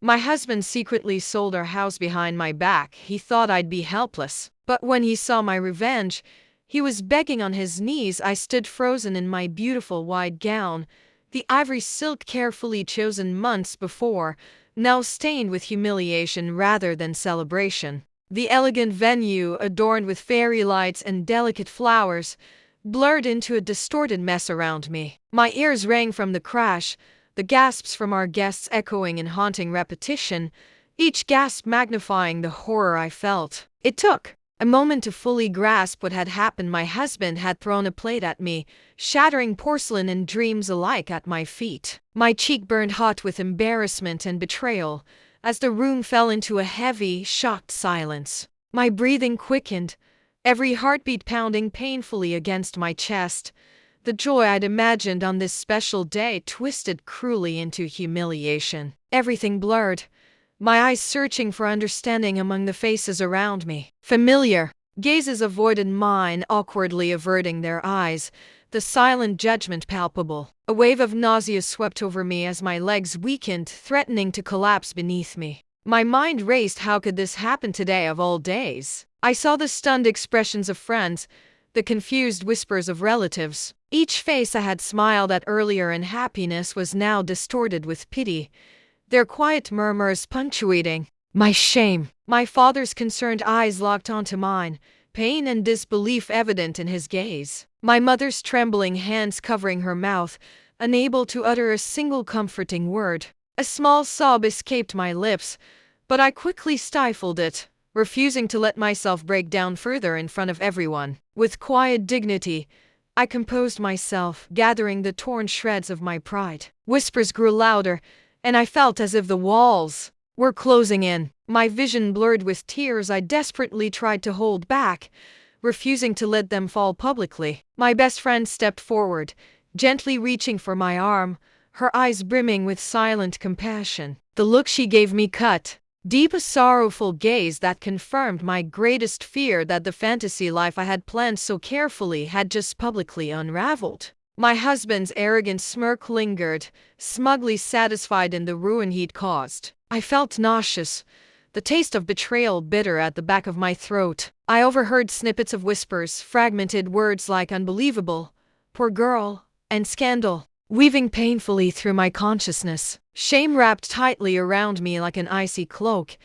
My husband secretly sold our house behind my back. He thought I'd be helpless. But when he saw my revenge, he was begging on his knees. I stood frozen in my beautiful white gown, the ivory silk carefully chosen months before, now stained with humiliation rather than celebration. The elegant venue, adorned with fairy lights and delicate flowers, blurred into a distorted mess around me. My ears rang from the crash, the gasps from our guests echoing in haunting repetition, each gasp magnifying the horror I felt. It took a moment to fully grasp what had happened. My husband had thrown a plate at me, shattering porcelain and dreams alike at my feet. My cheek burned hot with embarrassment and betrayal as the room fell into a heavy, shocked silence. My breathing quickened, every heartbeat pounding painfully against my chest. The joy I'd imagined on this special day twisted cruelly into humiliation. Everything blurred, my eyes searching for understanding among the faces around me. Familiar gazes avoided mine, awkwardly averting their eyes, the silent judgment palpable. A wave of nausea swept over me as my legs weakened, threatening to collapse beneath me. My mind raced. How could this happen today of all days? I saw the stunned expressions of friends, the confused whispers of relatives. Each face I had smiled at earlier in happiness was now distorted with pity, their quiet murmurs punctuating my shame. My father's concerned eyes locked onto mine, pain and disbelief evident in his gaze. My mother's trembling hands covering her mouth, unable to utter a single comforting word. A small sob escaped my lips, but I quickly stifled it, refusing to let myself break down further in front of everyone. With quiet dignity, I composed myself, gathering the torn shreds of my pride. Whispers grew louder, and I felt as if the walls were closing in. My vision blurred with tears I desperately tried to hold back, refusing to let them fall publicly. My best friend stepped forward, gently reaching for my arm, her eyes brimming with silent compassion. The look she gave me cut deep, a sorrowful gaze that confirmed my greatest fear, that the fantasy life I had planned so carefully had just publicly unraveled. My husband's arrogant smirk lingered, smugly satisfied in the ruin he'd caused. I felt nauseous, the taste of betrayal bitter at the back of my throat. I overheard snippets of whispers, fragmented words like unbelievable, poor girl, and scandal, weaving painfully through my consciousness. Shame wrapped tightly around me like an icy cloak,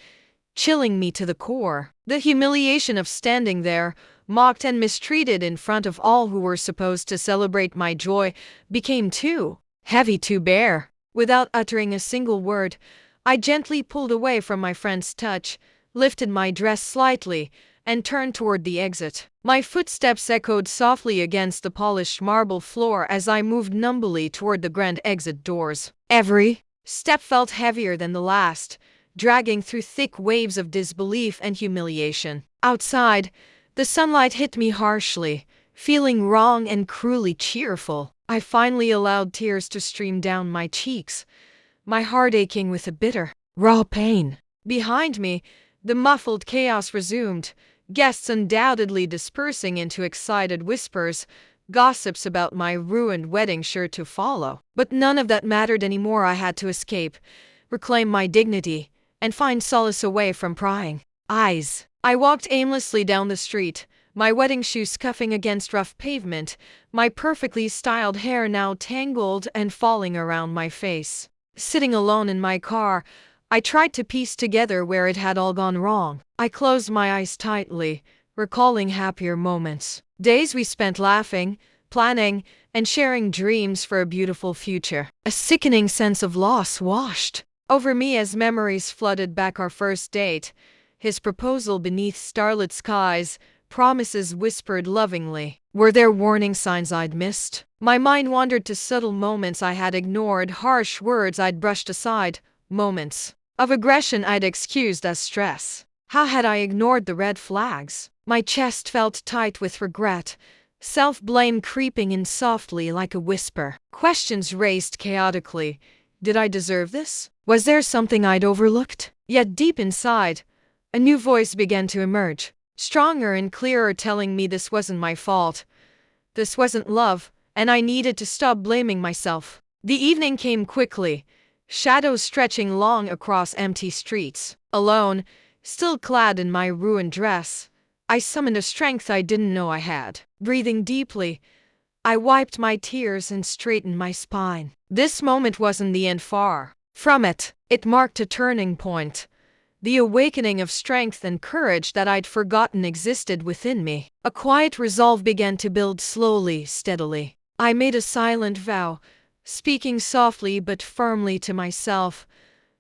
chilling me to the core. The humiliation of standing there, mocked and mistreated in front of all who were supposed to celebrate my joy, became too heavy to bear. Without uttering a single word, I gently pulled away from my friend's touch, lifted my dress slightly, and turned toward the exit. My footsteps echoed softly against the polished marble floor as I moved numbly toward the grand exit doors. Every step felt heavier than the last, dragging through thick waves of disbelief and humiliation. Outside, the sunlight hit me harshly, feeling wrong and cruelly cheerful. I finally allowed tears to stream down my cheeks, my heart aching with a bitter, raw pain. Behind me, the muffled chaos resumed, guests undoubtedly dispersing into excited whispers, gossips about my ruined wedding sure to follow. But none of that mattered anymore. I had to escape, reclaim my dignity, and find solace away from prying eyes. I walked aimlessly down the street, my wedding shoes scuffing against rough pavement, my perfectly styled hair now tangled and falling around my face. Sitting alone in my car, I tried to piece together where it had all gone wrong. I closed my eyes tightly, recalling happier moments. Days we spent laughing, planning, and sharing dreams for a beautiful future. A sickening sense of loss washed over me as memories flooded back. Our first date, his proposal beneath starlit skies, promises whispered lovingly. Were there warning signs I'd missed? My mind wandered to subtle moments I had ignored, harsh words I'd brushed aside, moments of aggression I'd excused as stress. How had I ignored the red flags? My chest felt tight with regret, self-blame creeping in softly like a whisper. Questions raced chaotically. Did I deserve this? Was there something I'd overlooked? Yet deep inside, a new voice began to emerge, stronger and clearer, telling me this wasn't my fault. This wasn't love, and I needed to stop blaming myself. The evening came quickly, shadows stretching long across empty streets. Alone, still clad in my ruined dress, I summoned a strength I didn't know I had. Breathing deeply, I wiped my tears and straightened my spine. This moment wasn't the end far from it. It marked a turning point, the awakening of strength and courage that I'd forgotten existed within me. A quiet resolve began to build slowly, steadily. I made a silent vow, speaking softly but firmly to myself.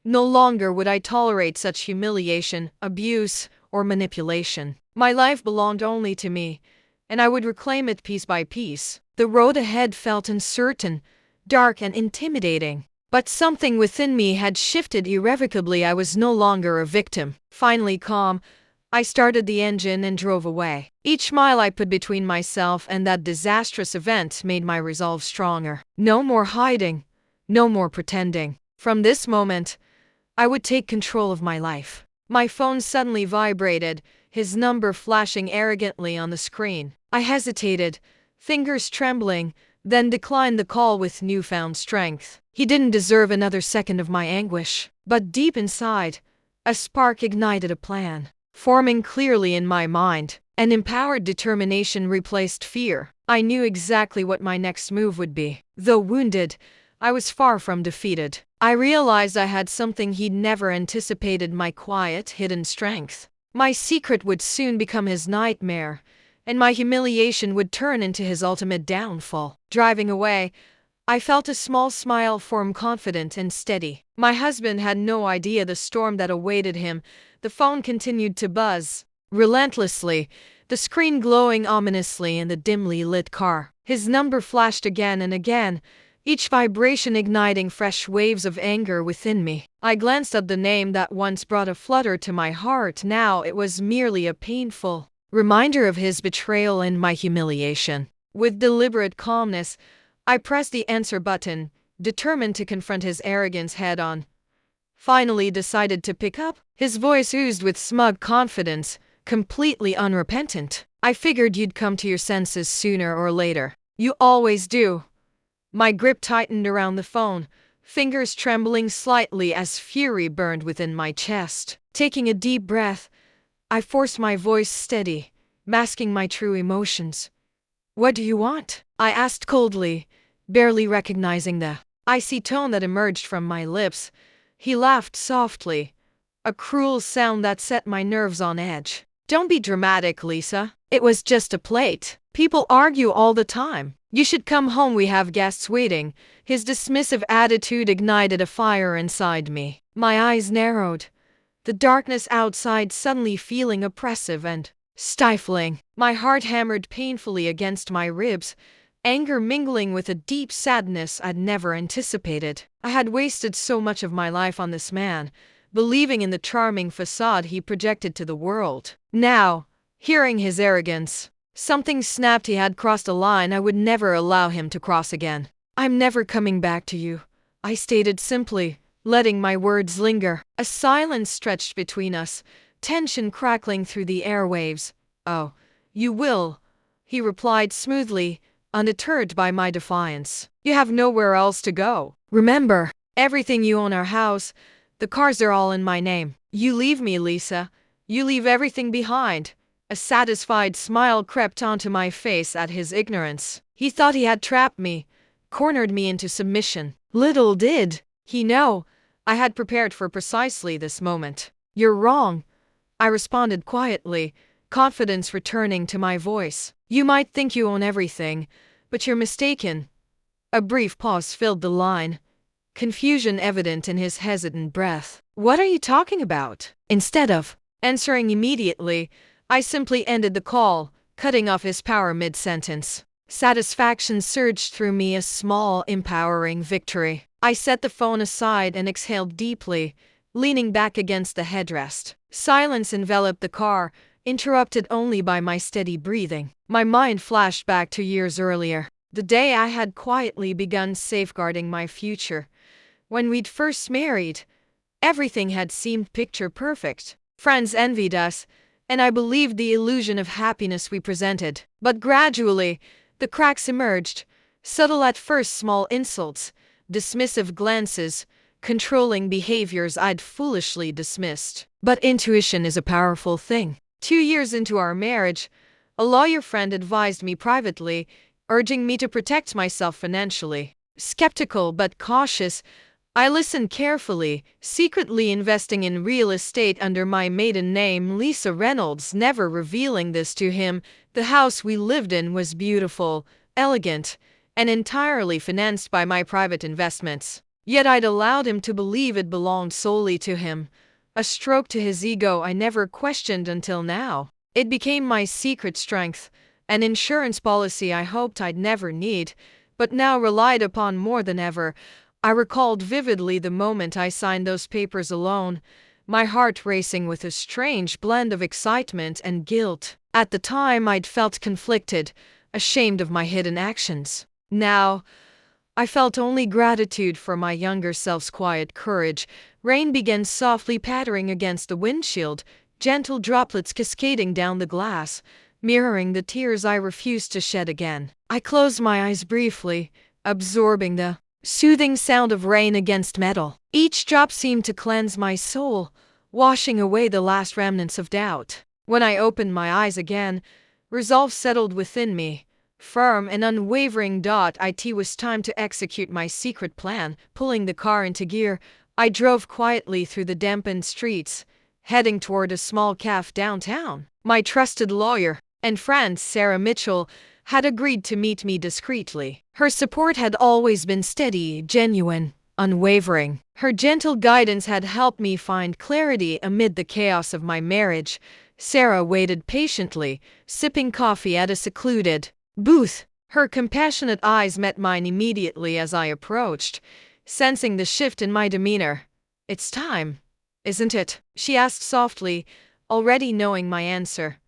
No longer would I tolerate such humiliation, abuse, or manipulation. My life belonged only to me, and I would reclaim it piece by piece. The road ahead felt uncertain, dark, and intimidating. But something within me had shifted irrevocably. I was no longer a victim. Finally calm, I started the engine and drove away. Each mile I put between myself and that disastrous event made my resolve stronger. No more hiding, no more pretending. From this moment, I would take control of my life. My phone suddenly vibrated, his number flashing arrogantly on the screen. I hesitated, fingers trembling, then declined the call with newfound strength. He didn't deserve another second of my anguish. But deep inside, a spark ignited a plan, forming clearly in my mind. An empowered determination replaced fear. I knew exactly what my next move would be. Though wounded, I was far from defeated. I realized I had something he'd never anticipated: my quiet, hidden strength. My secret would soon become his nightmare, and my humiliation would turn into his ultimate downfall. Driving away, I felt a small smile form, confident and steady. My husband had no idea the storm that awaited him. The phone continued to buzz relentlessly, the screen glowing ominously in the dimly lit car. His number flashed again and again, each vibration igniting fresh waves of anger within me. I glanced at the name that once brought a flutter to my heart. Now it was merely a painful reminder of his betrayal and my humiliation. With deliberate calmness, I pressed the answer button, determined to confront his arrogance head-on. Finally decided to pick up. His voice oozed with smug confidence, completely unrepentant. "I figured you'd come to your senses sooner or later. You always do." My grip tightened around the phone, fingers trembling slightly as fury burned within my chest. Taking a deep breath, I forced my voice steady, masking my true emotions. "What do you want?" I asked coldly, barely recognizing the icy tone that emerged from my lips. He laughed softly, a cruel sound that set my nerves on edge. "Don't be dramatic, Lisa. It was just a plate. People argue all the time. You should come home, we have guests waiting." His dismissive attitude ignited a fire inside me. My eyes narrowed, the darkness outside suddenly feeling oppressive and stifling. My heart hammered painfully against my ribs, anger mingling with a deep sadness I'd never anticipated. I had wasted so much of my life on this man, believing in the charming facade he projected to the world. Now, hearing his arrogance, something snapped. He had crossed a line I would never allow him to cross again. "I'm never coming back to you," I stated simply, letting my words linger. A silence stretched between us, tension crackling through the airwaves. "Oh, you will," he replied smoothly, undeterred by my defiance. "You have nowhere else to go. Remember, everything you own, our house, the cars, are all in my name. You leave me, Lisa. You leave everything behind." A satisfied smile crept onto my face at his ignorance. He thought he had trapped me, cornered me into submission. Little did he know I had prepared for precisely this moment. "You're wrong," I responded quietly, confidence returning to my voice. "You might think you own everything, but you're mistaken." A brief pause filled the line, confusion evident in his hesitant breath. "What are you talking about?" Instead of answering immediately, I simply ended the call, cutting off his power mid-sentence. Satisfaction surged through me, a small, empowering victory. I set the phone aside and exhaled deeply, leaning back against the headrest. Silence enveloped the car, interrupted only by my steady breathing. My mind flashed back to years earlier, the day I had quietly begun safeguarding my future. When we'd first married, everything had seemed picture perfect. Friends envied us, and I believed the illusion of happiness we presented. But gradually, the cracks emerged, subtle at first: small insults, dismissive glances, controlling behaviors I'd foolishly dismissed. But intuition is a powerful thing. 2 years into our marriage, a lawyer friend advised me privately, urging me to protect myself financially. Skeptical but cautious, I listened carefully, secretly investing in real estate under my maiden name, Lisa Reynolds, never revealing this to him. The house we lived in was beautiful, elegant, and entirely financed by my private investments. Yet I'd allowed him to believe it belonged solely to him, a stroke to his ego I never questioned until now. It became my secret strength, an insurance policy I hoped I'd never need, but now relied upon more than ever. I recalled vividly the moment I signed those papers alone, my heart racing with a strange blend of excitement and guilt. At the time, I'd felt conflicted, ashamed of my hidden actions. Now, I felt only gratitude for my younger self's quiet courage. Rain began softly pattering against the windshield, gentle droplets cascading down the glass, mirroring the tears I refused to shed again. I closed my eyes briefly, absorbing the soothing sound of rain against metal. Each drop seemed to cleanse my soul, washing away the last remnants of doubt. When I opened my eyes again, resolve settled within me. Firm and unwavering. It was time to execute my secret plan. Pulling the car into gear, I drove quietly through the dampened streets, heading toward a small cafe downtown. My trusted lawyer and friend, Sarah Mitchell, had agreed to meet me discreetly. Her support had always been steady, genuine, unwavering. Her gentle guidance had helped me find clarity amid the chaos of my marriage. Sarah waited patiently, sipping coffee at a secluded booth. Her compassionate eyes met mine immediately as I approached, sensing the shift in my demeanor. "It's time, isn't it?" she asked softly, already knowing my answer.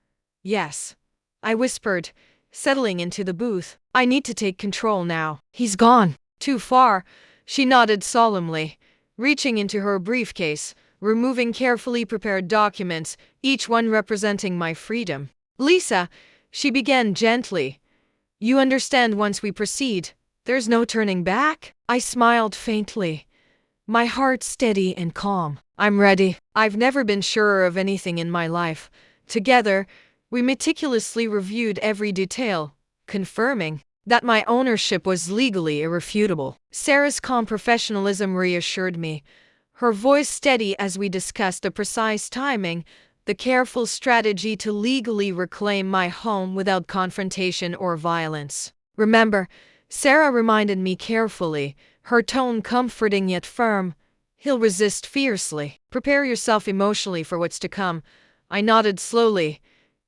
"Yes," I whispered, settling into the booth. "I need to take control now." "He's gone." "Too far," she nodded solemnly, reaching into her briefcase, removing carefully prepared documents, each one representing my freedom. "Lisa," she began gently, "you understand once we proceed, there's no turning back?" I smiled faintly, my heart steady and calm. "I'm ready." I've never been surer of anything in my life. Together, we meticulously reviewed every detail, confirming that my ownership was legally irrefutable. Sarah's calm professionalism reassured me, her voice steady as we discussed the precise timing, the careful strategy to legally reclaim my home without confrontation or violence. "Remember," Sarah reminded me carefully, her tone comforting yet firm, "he'll resist fiercely. Prepare yourself emotionally for what's to come." I nodded slowly,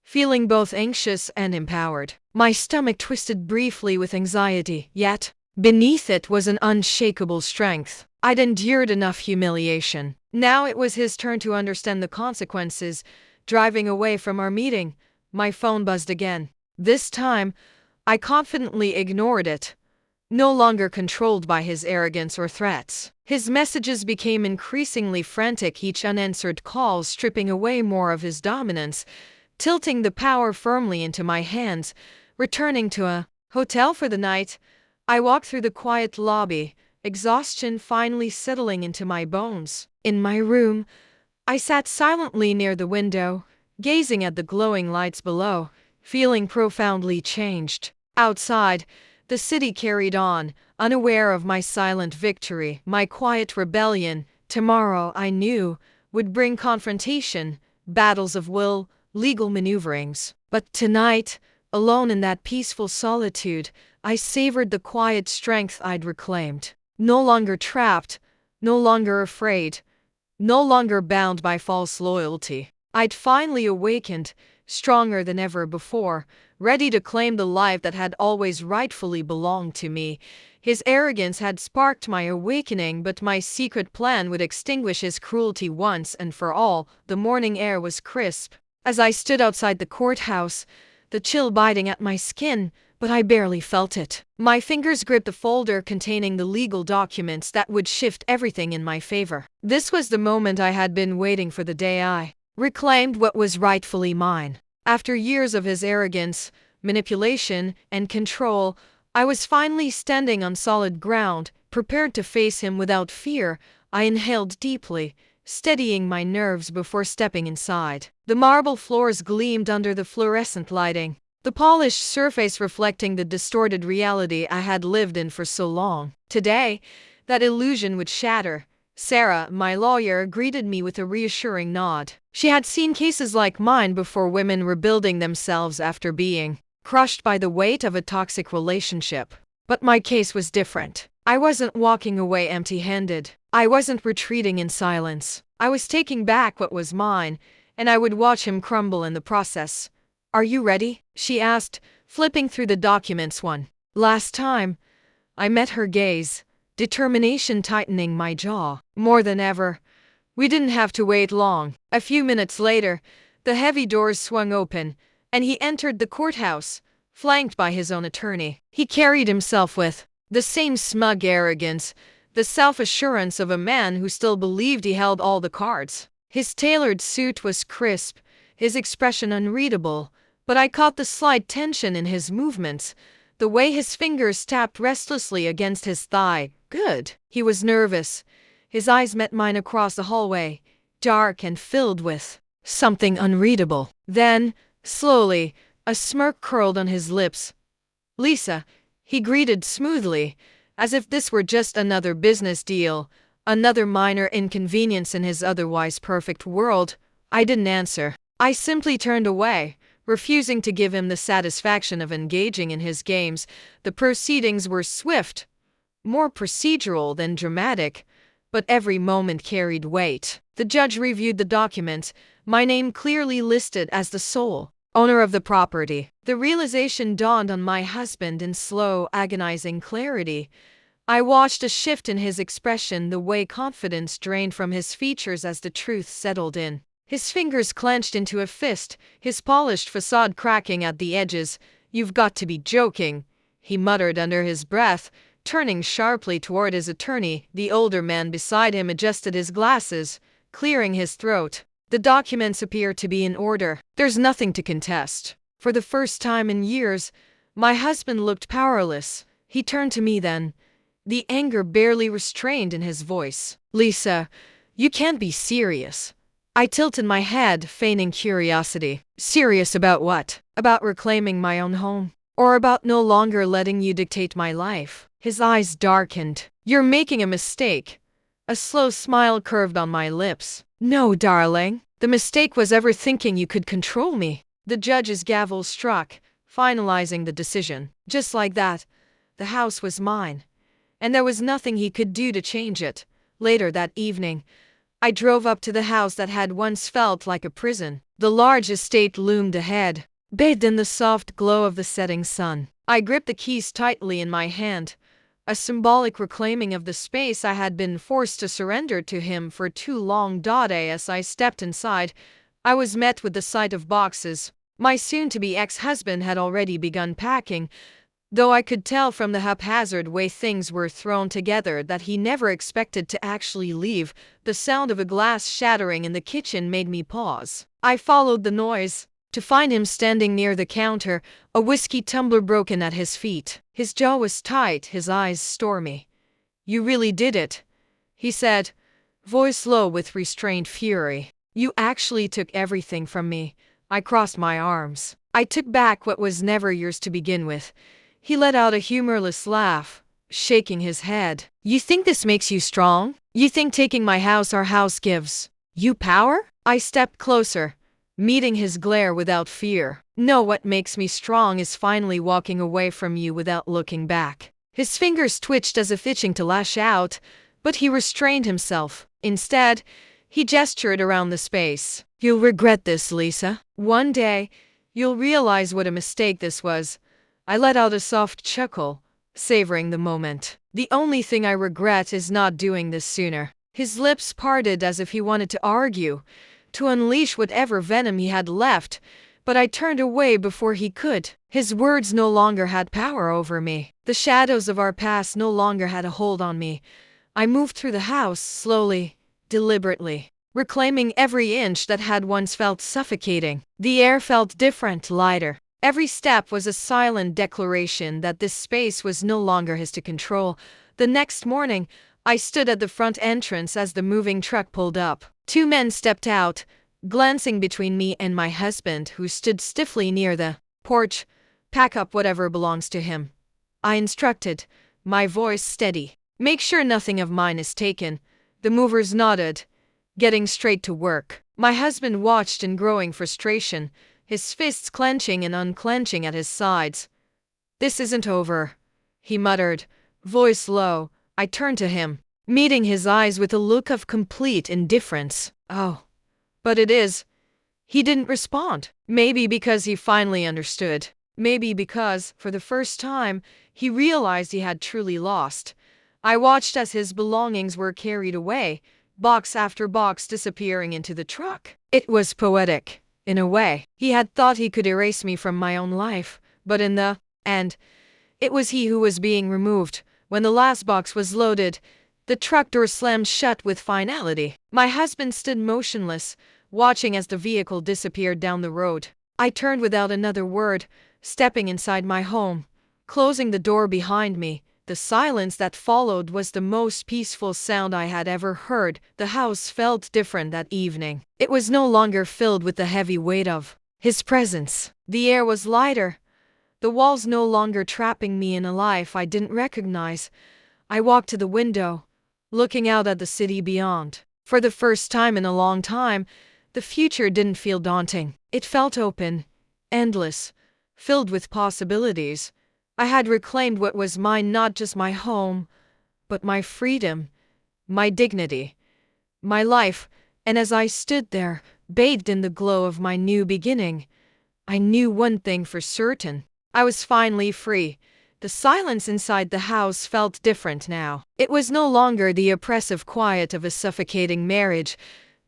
feeling both anxious and empowered. My stomach twisted briefly with anxiety, yet beneath it was an unshakable strength. I'd endured enough humiliation. Now it was his turn to understand the consequences. Driving away from our meeting, my phone buzzed again. This time, I confidently ignored it, no longer controlled by his arrogance or threats. His messages became increasingly frantic, each unanswered call stripping away more of his dominance, tilting the power firmly into my hands. Returning to a hotel for the night, I walked through the quiet lobby, exhaustion finally settling into my bones. In my room, I sat silently near the window, gazing at the glowing lights below, feeling profoundly changed. Outside, the city carried on, unaware of my silent victory, my quiet rebellion. Tomorrow, I knew, would bring confrontation, battles of will, legal maneuverings. But tonight, alone in that peaceful solitude, I savored the quiet strength I'd reclaimed. No longer trapped, no longer afraid, no longer bound by false loyalty. I'd finally awakened, stronger than ever before, ready to claim the life that had always rightfully belonged to me. His arrogance had sparked my awakening, but my secret plan would extinguish his cruelty once and for all. The morning air was crisp. As I stood outside the courthouse, the chill biting at my skin, but I barely felt it. My fingers gripped the folder containing the legal documents that would shift everything in my favor. This was the moment I had been waiting for, the day I reclaimed what was rightfully mine. After years of his arrogance, manipulation, and control, I was finally standing on solid ground, prepared to face him without fear. I inhaled deeply, steadying my nerves before stepping inside. The marble floors gleamed under the fluorescent lighting, the polished surface reflecting the distorted reality I had lived in for so long. Today, that illusion would shatter. Sarah, my lawyer, greeted me with a reassuring nod. She had seen cases like mine before, women rebuilding themselves after being crushed by the weight of a toxic relationship. But my case was different. I wasn't walking away empty-handed. I wasn't retreating in silence. I was taking back what was mine, and I would watch him crumble in the process. "Are you ready?" she asked, flipping through the documents one last time. I met her gaze, determination tightening my jaw. More than ever. We didn't have to wait long. A few minutes later, the heavy doors swung open, and he entered the courthouse, flanked by his own attorney. He carried himself with the same smug arrogance, the self-assurance of a man who still believed he held all the cards. His tailored suit was crisp, his expression unreadable, but I caught the slight tension in his movements, the way his fingers tapped restlessly against his thigh. Good. He was nervous. His eyes met mine across the hallway, dark and filled with something unreadable. Then, slowly, a smirk curled on his lips. "Lisa," he greeted smoothly, as if this were just another business deal, another minor inconvenience in his otherwise perfect world. I didn't answer. I simply turned away, refusing to give him the satisfaction of engaging in his games. The proceedings were swift, more procedural than dramatic, but every moment carried weight. The judge reviewed the documents, my name clearly listed as the sole owner of the property. The realization dawned on my husband in slow, agonizing clarity. I watched a shift in his expression, the way confidence drained from his features as the truth settled in. His fingers clenched into a fist, his polished facade cracking at the edges. "You've got to be joking," he muttered under his breath, turning sharply toward his attorney. The older man beside him adjusted his glasses, clearing his throat. "The documents appear to be in order. There's nothing to contest." For the first time in years, my husband looked powerless. He turned to me then, the anger barely restrained in his voice. "Lisa, you can't be serious." I tilted my head, feigning curiosity. "Serious about what? About reclaiming my own home? Or about no longer letting you dictate my life?" His eyes darkened. "You're making a mistake." A slow smile curved on my lips. "No, darling. The mistake was ever thinking you could control me." The judge's gavel struck, finalizing the decision. Just like that, the house was mine, and there was nothing he could do to change it. Later that evening, I drove up to the house that had once felt like a prison. The large estate loomed ahead, bathed in the soft glow of the setting sun. I gripped the keys tightly in my hand, a symbolic reclaiming of the space I had been forced to surrender to him for too long. As I stepped inside, I was met with the sight of boxes. My soon-to-be ex-husband had already begun packing, though I could tell from the haphazard way things were thrown together that he never expected to actually leave. The sound of a glass shattering in the kitchen made me pause. I followed the noise, to find him standing near the counter, a whiskey tumbler broken at his feet. His jaw was tight, his eyes stormy. "You really did it," he said, voice low with restrained fury. "You actually took everything from me." I crossed my arms. "I took back what was never yours to begin with." He let out a humorless laugh, shaking his head. "You think this makes you strong? You think taking my house, our house, gives you power?" I stepped closer, meeting his glare without fear. "No, what makes me strong is finally walking away from you without looking back." His fingers twitched as if itching to lash out, but he restrained himself. Instead, he gestured around the space. "You'll regret this, Lisa. One day, you'll realize what a mistake this was." I let out a soft chuckle, savoring the moment. "The only thing I regret is not doing this sooner." His lips parted as if he wanted to argue, to unleash whatever venom he had left, but I turned away before he could. His words no longer had power over me. The shadows of our past no longer had a hold on me. I moved through the house, slowly, deliberately, reclaiming every inch that had once felt suffocating. The air felt different, lighter. Every step was a silent declaration that this space was no longer his to control. The next morning, I stood at the front entrance as the moving truck pulled up. Two men stepped out, glancing between me and my husband, who stood stiffly near the porch. "Pack up whatever belongs to him," I instructed, my voice steady. "Make sure nothing of mine is taken." The movers nodded, getting straight to work. My husband watched in growing frustration, his fists clenching and unclenching at his sides. "This isn't over," he muttered, voice low. I turned to him, meeting his eyes with a look of complete indifference. "Oh, but it is." He didn't respond. Maybe because he finally understood. Maybe because, for the first time, he realized he had truly lost. I watched as his belongings were carried away, box after box disappearing into the truck. It was poetic, in a way. He had thought he could erase me from my own life, but in the end, it was he who was being removed. When the last box was loaded, the truck door slammed shut with finality. My husband stood motionless, watching as the vehicle disappeared down the road. I turned without another word, stepping inside my home, closing the door behind me. The silence that followed was the most peaceful sound I had ever heard. The house felt different that evening. It was no longer filled with the heavy weight of his presence. The air was lighter, the walls no longer trapping me in a life I didn't recognize. I walked to the window, looking out at the city beyond. For the first time in a long time, the future didn't feel daunting. It felt open, endless, filled with possibilities. I had reclaimed what was mine, not just my home, but my freedom, my dignity, my life. And as I stood there, bathed in the glow of my new beginning, I knew one thing for certain. I was finally free. The silence inside the house felt different now. It was no longer the oppressive quiet of a suffocating marriage,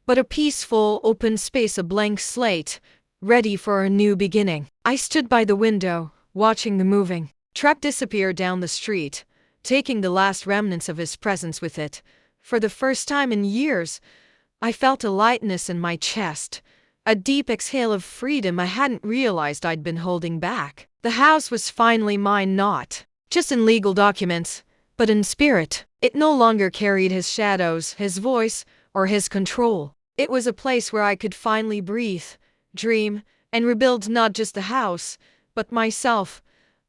but a peaceful, open space, a blank slate, ready for a new beginning. I stood by the window, watching the moving truck disappear down the street, taking the last remnants of his presence with it. For the first time in years, I felt a lightness in my chest, a deep exhale of freedom I hadn't realized I'd been holding back. The house was finally mine, not just in legal documents, but in spirit. It no longer carried his shadows, his voice, or his control. It was a place where I could finally breathe, dream, and rebuild not just the house, but myself.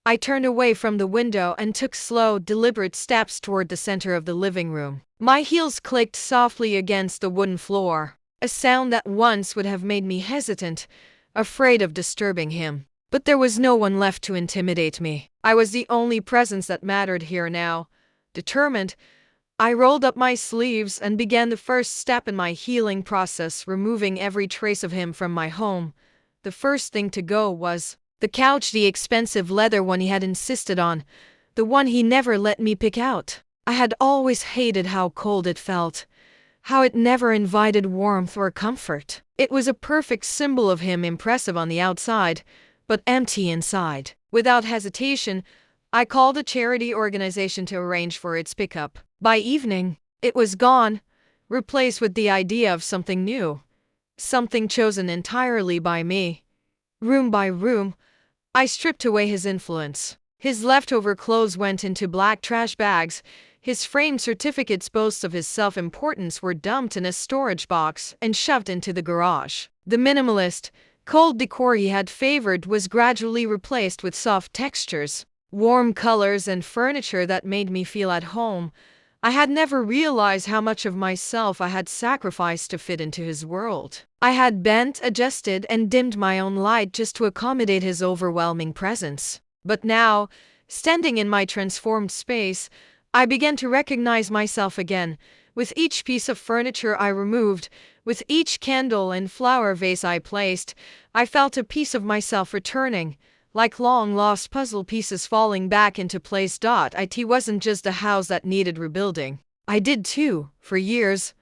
I turned away from the window and took slow, deliberate steps toward the center of the living room. My heels clicked softly against the wooden floor, a sound that once would have made me hesitant, afraid of disturbing him. But there was no one left to intimidate me. I was the only presence that mattered here now. Determined, I rolled up my sleeves and began the first step in my healing process, removing every trace of him from my home. The first thing to go was the couch, the expensive leather one he had insisted on, the one he never let me pick out. I had always hated how cold it felt, how it never invited warmth or comfort. It was a perfect symbol of him, impressive on the outside, but empty inside. Without hesitation, I called a charity organization to arrange for its pickup. By evening, it was gone, replaced with the idea of something new, something chosen entirely by me. Room by room, I stripped away his influence. His leftover clothes went into black trash bags. His framed certificates, boasts of his self-importance, were dumped in a storage box and shoved into the garage. The minimalist, cold decor he had favored was gradually replaced with soft textures, warm colors, and furniture that made me feel at home. I had never realized how much of myself I had sacrificed to fit into his world. I had bent, adjusted, and dimmed my own light just to accommodate his overwhelming presence. But now, standing in my transformed space, I began to recognize myself again. With each piece of furniture I removed, with each candle and flower vase I placed, I felt a piece of myself returning, like long-lost puzzle pieces falling back into place. It wasn't just a house that needed rebuilding. I did too, for years.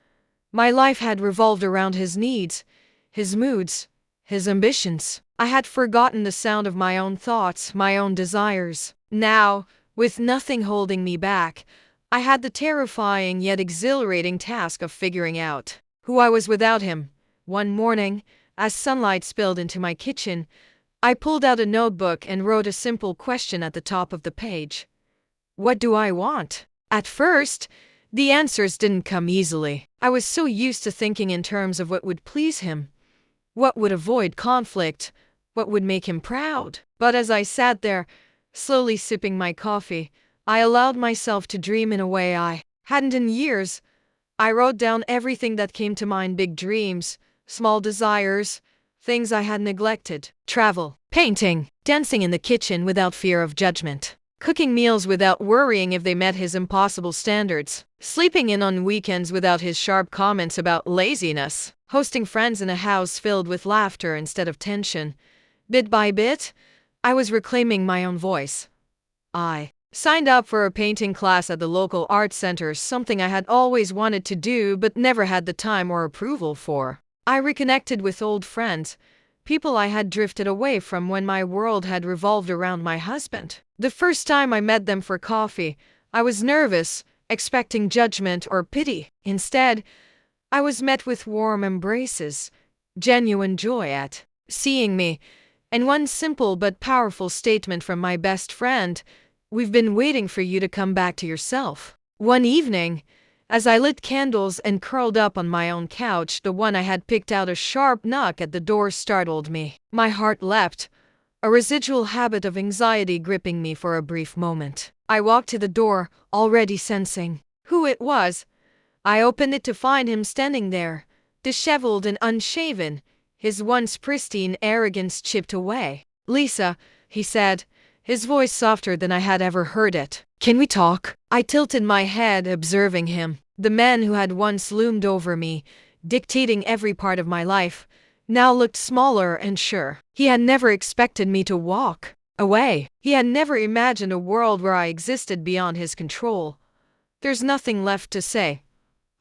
My life had revolved around his needs, his moods, his ambitions. I had forgotten the sound of my own thoughts, my own desires. Now, with nothing holding me back, I had the terrifying yet exhilarating task of figuring out who I was without him. One morning, as sunlight spilled into my kitchen, I pulled out a notebook and wrote a simple question at the top of the page. What do I want? At first, The answers didn't come easily. I was so used to thinking in terms of what would please him, what would avoid conflict, what would make him proud. But as I sat there, slowly sipping my coffee, I allowed myself to dream in a way I hadn't in years. I wrote down everything that came to mind: big dreams, small desires, things I had neglected. Travel, painting, dancing in the kitchen without fear of judgment, cooking meals without worrying if they met his impossible standards, sleeping in on weekends without his sharp comments about laziness, hosting friends in a house filled with laughter instead of tension. Bit by bit, I was reclaiming my own voice. I signed up for a painting class at the local art center, something I had always wanted to do but never had the time or approval for. I reconnected with old friends, people I had drifted away from when my world had revolved around my husband. The first time I met them for coffee, I was nervous, expecting judgment or pity. Instead, I was met with warm embraces, genuine joy at seeing me, and one simple but powerful statement from my best friend: "We've been waiting for you to come back to yourself." One evening, as I lit candles and curled up on my own couch, the one I had picked out, a sharp knock at the door startled me. My heart leapt, a residual habit of anxiety gripping me for a brief moment. I walked to the door, already sensing who it was. I opened it to find him standing there, disheveled and unshaven, his once pristine arrogance chipped away. "Lisa," he said, his voice softer than I had ever heard it. "Can we talk?" I tilted my head, observing him. The man who had once loomed over me, dictating every part of my life, now looked smaller and sure. He had never expected me to walk away. He had never imagined a world where I existed beyond his control. "There's nothing left to say,"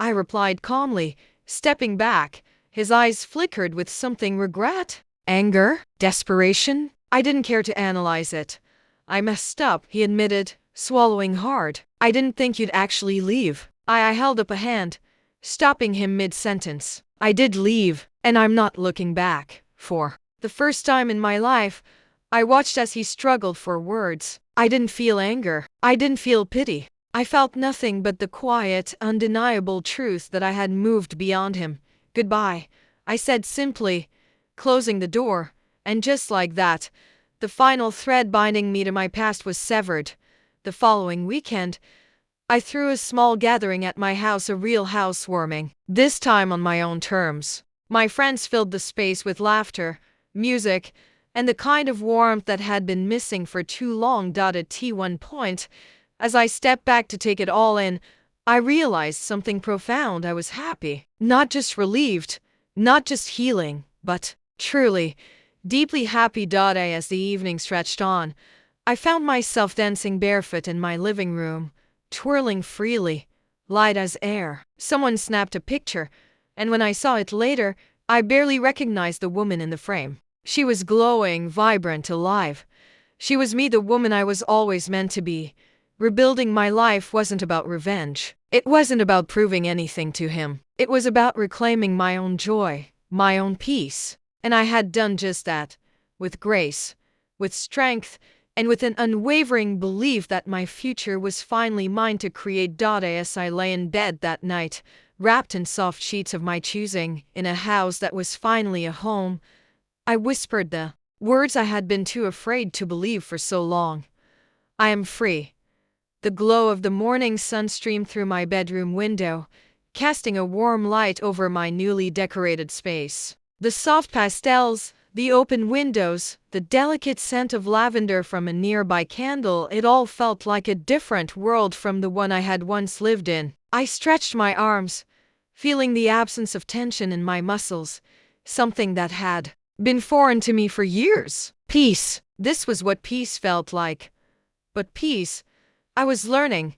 I replied calmly, stepping back. His eyes flickered with something: regret, anger, desperation. I didn't care to analyze it. "I messed up," he admitted, swallowing hard. "I didn't think you'd actually leave." I held up a hand, stopping him mid-sentence. "I did leave, and I'm not looking back." For the first time in my life, I watched as he struggled for words. I didn't feel anger. I didn't feel pity. I felt nothing but the quiet, undeniable truth that I had moved beyond him. "Goodbye," I said simply, closing the door, and just like that, the final thread binding me to my past was severed. The following weekend, I threw a small gathering at my house, a real housewarming, this time on my own terms. My friends filled the space with laughter, music, and the kind of warmth that had been missing for too long. At one point, as I stepped back to take it all in, I realized something profound. I was happy, not just relieved, not just healing, but truly, deeply happy. As the evening stretched on, I found myself dancing barefoot in my living room, twirling freely, light as air. Someone snapped a picture, and when I saw it later, I barely recognized the woman in the frame. She was glowing, vibrant, alive. She was me, the woman I was always meant to be. Rebuilding my life wasn't about revenge. It wasn't about proving anything to him. It was about reclaiming my own joy, my own peace. And I had done just that, with grace, with strength, and with an unwavering belief that my future was finally mine to create. As I lay in bed that night, wrapped in soft sheets of my choosing, in a house that was finally a home, I whispered the words I had been too afraid to believe for so long. "I am free." The glow of the morning sun streamed through my bedroom window, casting a warm light over my newly decorated space. The soft pastels, the open windows, the delicate scent of lavender from a nearby candle, it all felt like a different world from the one I had once lived in. I stretched my arms, feeling the absence of tension in my muscles, something that had been foreign to me for years. Peace. This was what peace felt like. But peace, I was learning,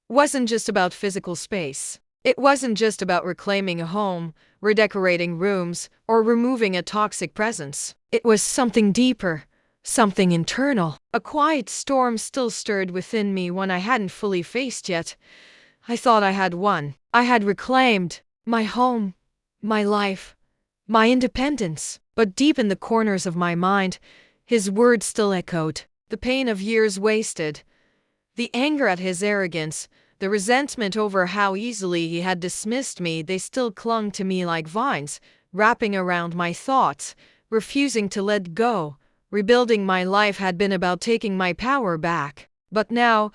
wasn't just about physical space. It wasn't just about reclaiming a home, redecorating rooms, or removing a toxic presence. It was something deeper, something internal. A quiet storm still stirred within me, one I hadn't fully faced yet. I thought I had won. I had reclaimed my home, my life, my independence. But deep in the corners of my mind, his words still echoed. The pain of years wasted, the anger at his arrogance, The resentment over how easily he had dismissed me, they still clung to me like vines, wrapping around my thoughts, refusing to let go. Rebuilding my life had been about taking my power back. But now,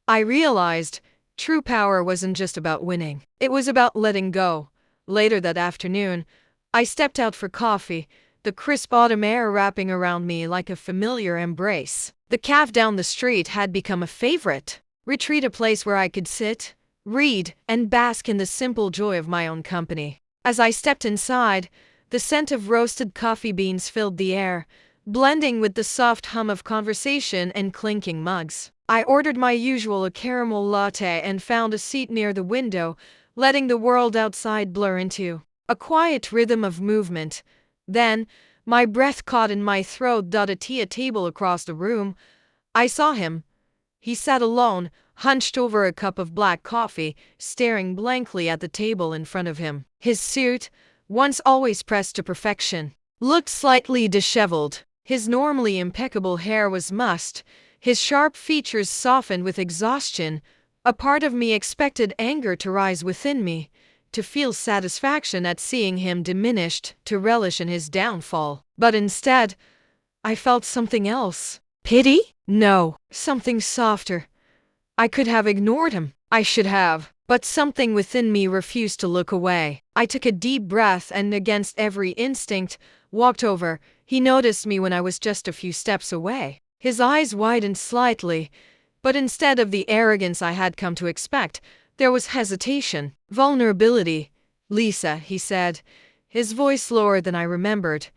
I realized, true power wasn't just about winning. It was about letting go. Later that afternoon, I stepped out for coffee, the crisp autumn air wrapping around me like a familiar embrace. The cafe down the street had become a favorite retreat, a place where I could sit, read, and bask in the simple joy of my own company. As I stepped inside, the scent of roasted coffee beans filled the air, blending with the soft hum of conversation and clinking mugs. I ordered my usual, a caramel latte, and found a seat near the window, letting the world outside blur into a quiet rhythm of movement. Then, my breath caught in my throat. A tea at a table across the room. I saw him. He sat alone, hunched over a cup of black coffee, staring blankly at the table in front of him. His suit, once always pressed to perfection, looked slightly disheveled. His normally impeccable hair was mussed, his sharp features softened with exhaustion. A part of me expected anger to rise within me, to feel satisfaction at seeing him diminished, to relish in his downfall. But instead, I felt something else. Pity? No, something softer. I could have ignored him. I should have. But something within me refused to look away. I took a deep breath and, against every instinct, walked over. He noticed me when I was just a few steps away. His eyes widened slightly, but instead of the arrogance I had come to expect, there was hesitation, vulnerability. "Lisa," he said, his voice lower than I remembered.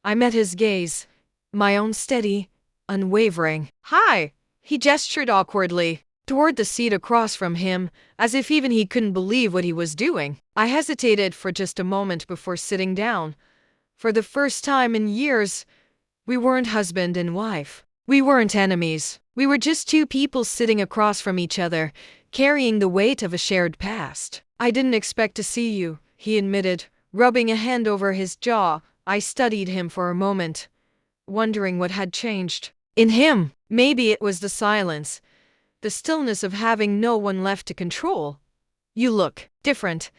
I met his gaze, my own steady, unwavering. "Hi!" He gestured awkwardly toward the seat across from him, as if even he couldn't believe what he was doing. I hesitated for just a moment before sitting down. For the first time in years, we weren't husband and wife. We weren't enemies. We were just two people sitting across from each other, carrying the weight of a shared past. "I didn't expect to see you," he admitted, rubbing a hand over his jaw. I studied him for a moment, wondering what had changed in him. Maybe it was the silence, the stillness of having no one left to control. "You look different,"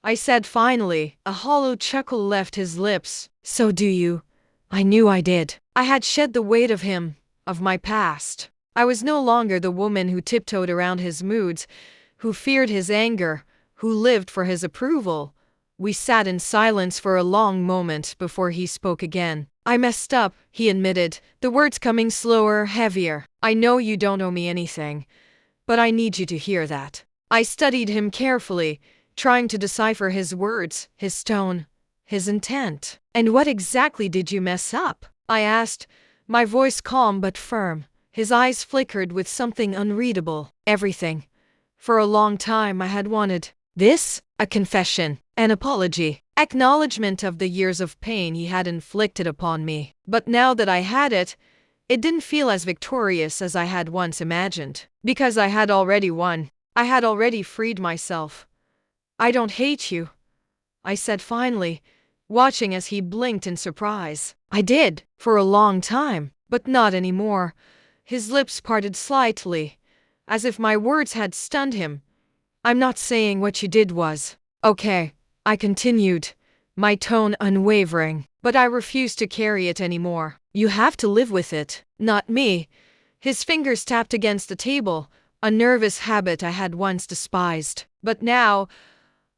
I said finally. A hollow chuckle left his lips. "So do you." I knew I did. I had shed the weight of him, of my past. I was no longer the woman who tiptoed around his moods, who feared his anger, who lived for his approval. We sat in silence for a long moment before he spoke again. "I messed up," he admitted, the words coming slower, heavier. "I know you don't owe me anything, but I need you to hear that." I studied him carefully, trying to decipher his words, his tone, his intent. "And what exactly did you mess up?" I asked, my voice calm but firm. His eyes flickered with something unreadable. "Everything. For a long time I had wanted this, a confession, an apology, acknowledgement of the years of pain he had inflicted upon me. But now that I had it, it didn't feel as victorious as I had once imagined. Because I had already won. I had already freed myself. "I don't hate you," I said finally, watching as he blinked in surprise. "I did, for a long time, but not anymore." His lips parted slightly, as if my words had stunned him. "I'm not saying what you did was okay," I continued, my tone unwavering, "but I refuse to carry it anymore. You have to live with it, not me." His fingers tapped against the table, a nervous habit I had once despised. But now,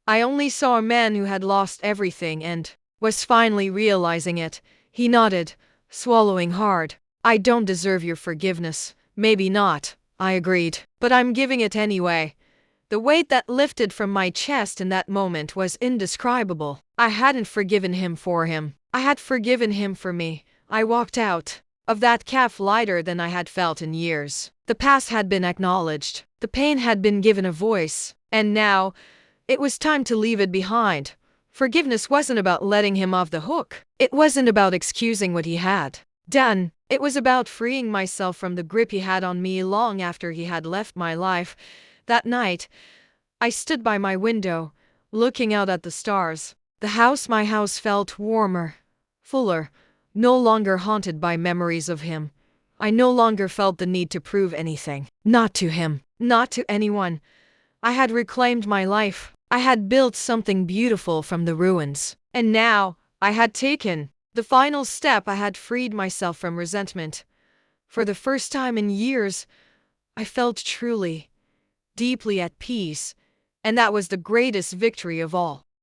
I only saw a man who had lost everything and was finally realizing it. He nodded, swallowing hard. "I don't deserve your forgiveness." "Maybe not," I agreed, "but I'm giving it anyway." The weight that lifted from my chest in that moment was indescribable. I hadn't forgiven him for him. I had forgiven him for me. I walked out of that cafe lighter than I had felt in years. The past had been acknowledged. The pain had been given a voice. And now, it was time to leave it behind. Forgiveness wasn't about letting him off the hook. It wasn't about excusing what he had done. It was about freeing myself from the grip he had on me long after he had left my life. That night, I stood by my window, looking out at the stars. My house felt warmer, fuller, no longer haunted by memories of him. I no longer felt the need to prove anything. Not to him, not to anyone. I had reclaimed my life. I had built something beautiful from the ruins. And now, I had taken the final step. I had freed myself from resentment. For the first time in years, I felt truly, deeply at peace, and that was the greatest victory of all.